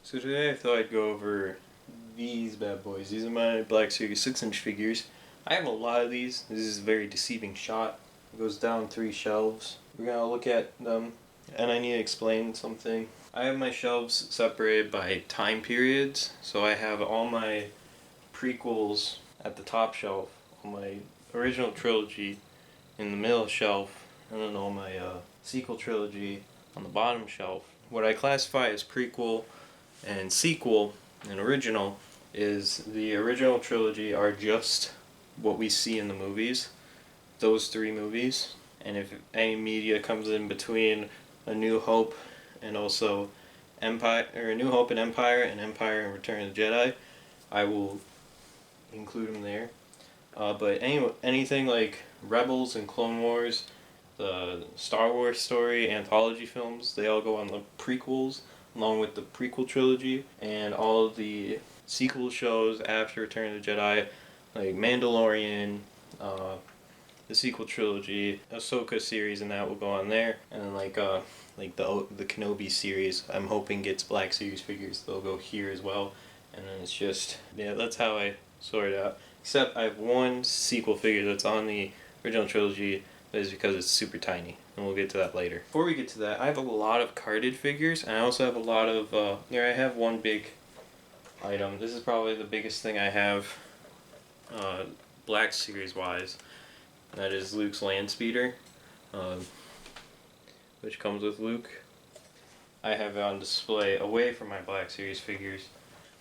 So today I thought I'd go over these bad boys. These are my Black Series 6-inch figures. I have a lot of these. This is a very deceiving shot. It goes down 3 shelves. We're going to look at them, and I need to explain something. I have my shelves separated by time periods, so I have all my prequels at the top shelf, all my original trilogy in the middle shelf, and then all my sequel trilogy on the bottom shelf. What I classify as prequel and sequel and original is the original trilogy are just what we see in the movies, those 3 movies, and if any media comes in between A New Hope and also Empire, or A New Hope and Empire and Return of the Jedi, I will include them there. But anything like Rebels and Clone Wars, the Star Wars story, anthology films, they all go on the prequels along with the prequel trilogy, and all of the sequel shows after Return of the Jedi, like Mandalorian, the sequel trilogy, Ahsoka series, and that will go on there, and then like the Kenobi series, I'm hoping gets Black Series figures. They'll go here as well, and then it's just that's how I sort it out. Except I have one sequel figure that's on the original trilogy. That is because it's super tiny, and we'll get to that later. Before we get to that, I have a lot of carded figures, and I also have a lot of here I have one big item. This is probably the biggest thing I have Black Series wise. That is Luke's land speeder, which comes with Luke. I have it on display away from my Black Series figures.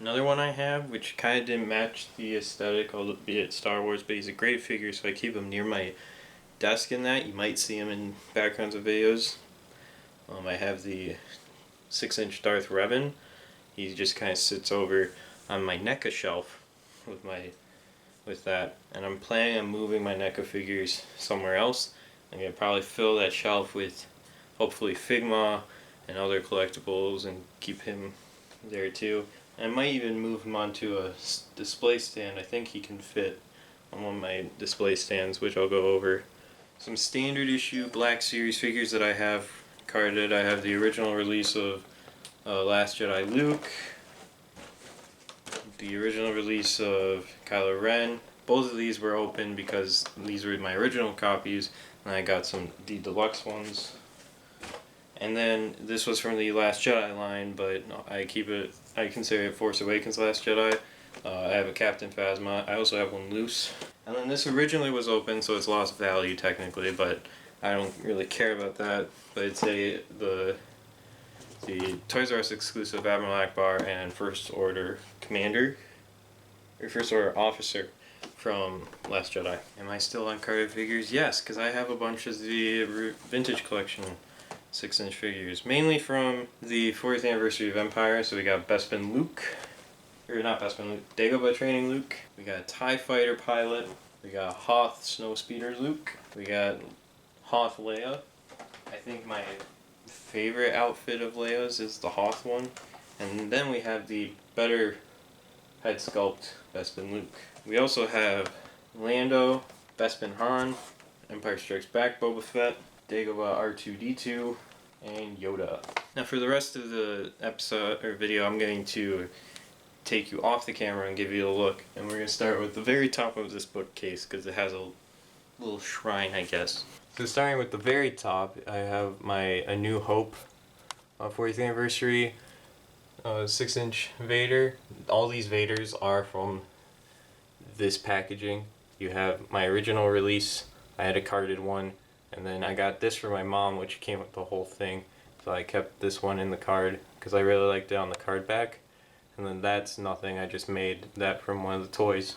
Another one I have, which kind of didn't match the aesthetic, albeit Star Wars, but he's a great figure, so I keep him near my desk in that. You might see him in backgrounds of videos. I have the 6-inch Darth Revan. He just kind of sits over on my NECA shelf with that, and I'm planning on moving my NECA figures somewhere else. I'm going to probably fill that shelf with hopefully Figma and other collectibles and keep him there too. And I might even move him onto a display stand. I think he can fit on one of my display stands, which I'll go over. Some standard issue Black Series figures that I have carded. I have the original release of Last Jedi Luke, the original release of Kylo Ren. Both of these were open because these were my original copies, and I got the deluxe ones. And then this was from the Last Jedi line, but I consider it Force Awakens Last Jedi. I have a Captain Phasma. I also have one loose. And then this originally was open, so it's lost value technically, but I don't really care about that. But it's the Toys R Us exclusive Admiral Akbar and First Order Commander, or First Order Officer from Last Jedi. Am I still on carded figures? Yes, because I have a bunch of the vintage collection 6-inch figures, mainly from the 40th anniversary of Empire. So we got Bespin Luke. Or not Bespin Luke, Dagobah training Luke. We got TIE Fighter pilot. We got Hoth Snowspeeder Luke. We got Hoth Leia. I think my favorite outfit of Leia's is the Hoth one. And then we have the better head sculpt Bespin Luke. We also have Lando, Bespin Han, Empire Strikes Back Boba Fett, Dagobah R2-D2, and Yoda. Now for the rest of the episode or video, I'm going to take you off the camera and give you a look, and we're going to start with the very top of this bookcase because it has a little shrine, I guess. So starting with the very top, I have my A New Hope 40th anniversary 6-inch Vader. All these Vaders are from this packaging. You have my original release, I had a carded one, and then I got this for my mom, which came with the whole thing, so I kept this one in the card because I really liked it on the card back. And then that's nothing, I just made that from one of the toys.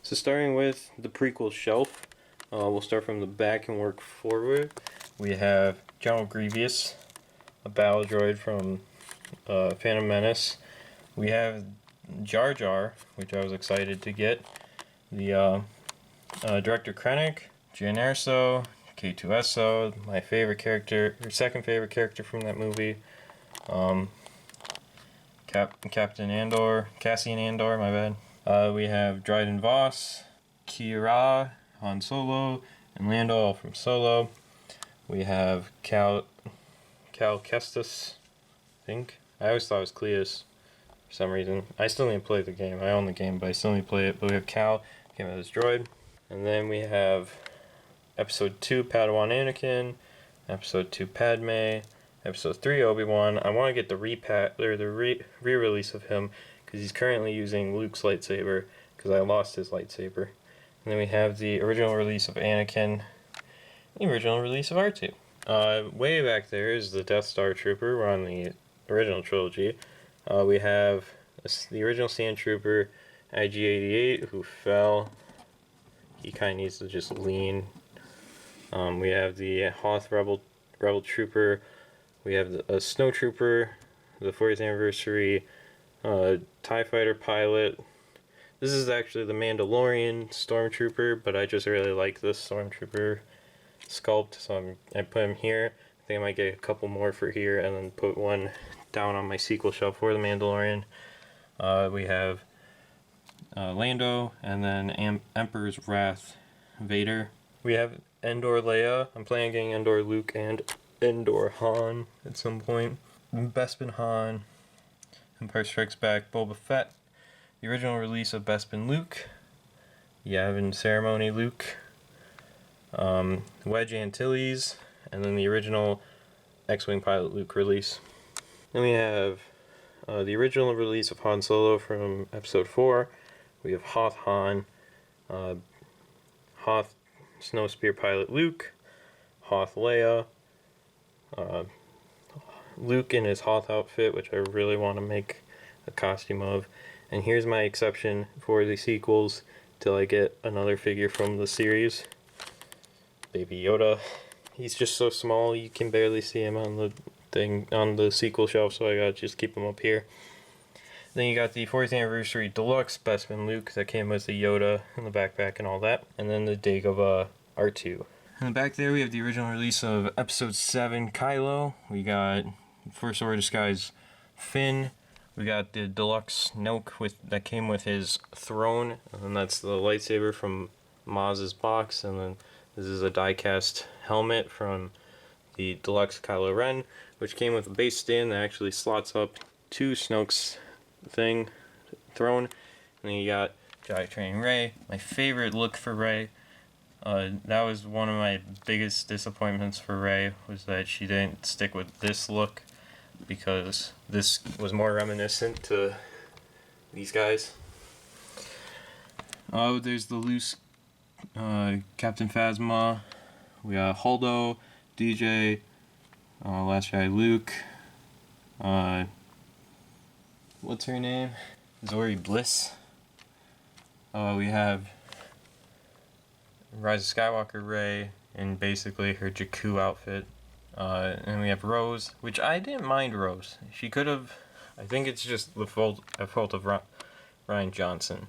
So starting with the prequel shelf, we'll start from the back and work forward. We have General Grievous, a battle droid from Phantom Menace. We have Jar Jar, which I was excited to get. The Director Krennic, Jyn Erso, K2SO, my favorite character, or second favorite character from that movie. Cassian Andor, my bad. We have Dryden Voss, Kira, Han Solo, and Lando, all from Solo. We have Cal Kestis, I think. I always thought it was Cleus. for some reason. I still need to play the game. I own the game, but I still need to play it. But we have Cal, came with his droid. And then we have Episode 2, Padawan Anakin. Episode 2, Padme. Episode 3, Obi-Wan. I want to get the re-release of him, because he's currently using Luke's lightsaber, because I lost his lightsaber. And then we have the original release of Anakin, the original release of R2. Way back there is the Death Star Trooper. We're on the original trilogy. We have the original Sand Trooper, IG-88, who fell. He kind of needs to just lean. We have the Hoth Rebel Trooper. We have a Snow Trooper, the 40th anniversary TIE Fighter pilot. This is actually the Mandalorian Stormtrooper, but I just really like this Stormtrooper sculpt, so I put him here. I think I might get a couple more for here, and then put one down on my sequel shelf for the Mandalorian. We have Lando, and then Emperor's Wrath Vader. We have Endor Leia. I'm planning on getting Endor Luke and Endor Han at some point. Bespin Han, Empire Strikes Back Boba Fett, the original release of Bespin Luke, Yavin Ceremony Luke, Wedge Antilles, and then the original X-Wing Pilot Luke release. Then we have the original release of Han Solo from Episode 4. We have Hoth Han, Hoth Snowspear Pilot Luke, Hoth Leia, Luke in his Hoth outfit, which I really want to make a costume of. And here's my exception for the sequels till I get another figure from the series. Baby Yoda. He's just so small you can barely see him on the thing on the sequel shelf, so I gotta just keep him up here. Then you got the 40th anniversary deluxe Bespin Luke that came with the Yoda and the backpack and all that, and then the Dagobah R2. In the back there we have the original release of Episode 7 Kylo. We got First Order Disguise Finn. We got the deluxe Snoke that came with his throne, and that's the lightsaber from Maz's box, and then this is a die-cast helmet from the deluxe Kylo Ren, which came with a base stand that actually slots up to Snoke's throne. And then you got Jedi Training Rey, my favorite look for Rey. That was one of my biggest disappointments for Rey, was that she didn't stick with this look, because this was more reminiscent to these guys. There's the loose Captain Phasma. We got Holdo, DJ, Last Jedi Luke, what's her name? Zori Bliss. We have Rise of Skywalker Rey in basically her Jakku outfit. And we have Rose, which I didn't mind Rose. She could have, I think it's just the fault of Rian Johnson.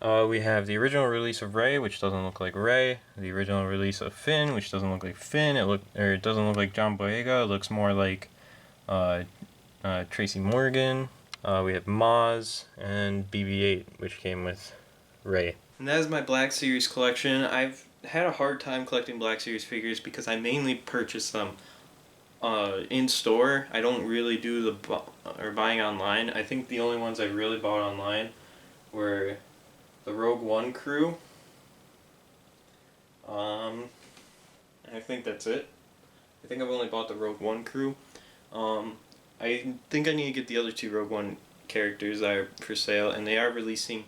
We have the original release of Rey, which doesn't look like Rey. The original release of Finn, which doesn't look like Finn. It doesn't look like John Boyega. It looks more like Tracy Morgan. We have Maz and BB-8, which came with Rey. And that is my Black Series collection. I've had a hard time collecting Black Series figures because I mainly purchase them in store. I don't really do buying online. I think the only ones I really bought online were the Rogue One crew. I think that's it. I think I've only bought the Rogue One crew. I think I need to get the other two Rogue One characters that are for sale, and they are releasing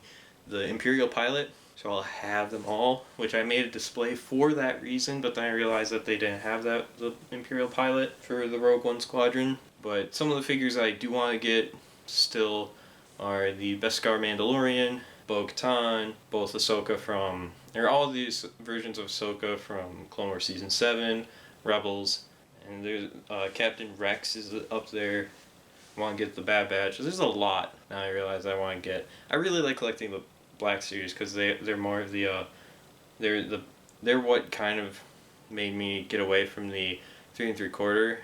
the Imperial Pilot, so I'll have them all, which I made a display for that reason, but then I realized that they didn't have the Imperial Pilot for the Rogue One Squadron. But some of the figures I do want to get still are the Beskar Mandalorian, Bo-Katan, both Ahsoka all these versions of Ahsoka from Clone Wars Season 7, Rebels, and there's Captain Rex is up there. I want to get the Bad Batch. There's a lot now I realize I want to get. I really like collecting the Black Series because they're more of the they're what kind of made me get away from the 3 3/4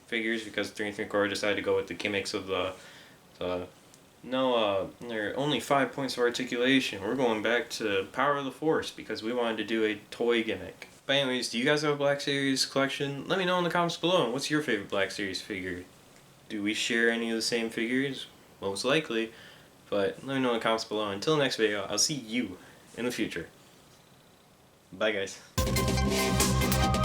figures, because 3 3/4 decided to go with the gimmicks of they're only 5 points of articulation. We're going back to Power of the Force because we wanted to do a toy gimmick. But anyways, do you guys have a Black Series collection? Let me know in the comments below. What's your favorite Black Series figure? Do we share any of the same figures? most likely. But let me know in the comments below. Until next video, I'll see you in the future. Bye guys.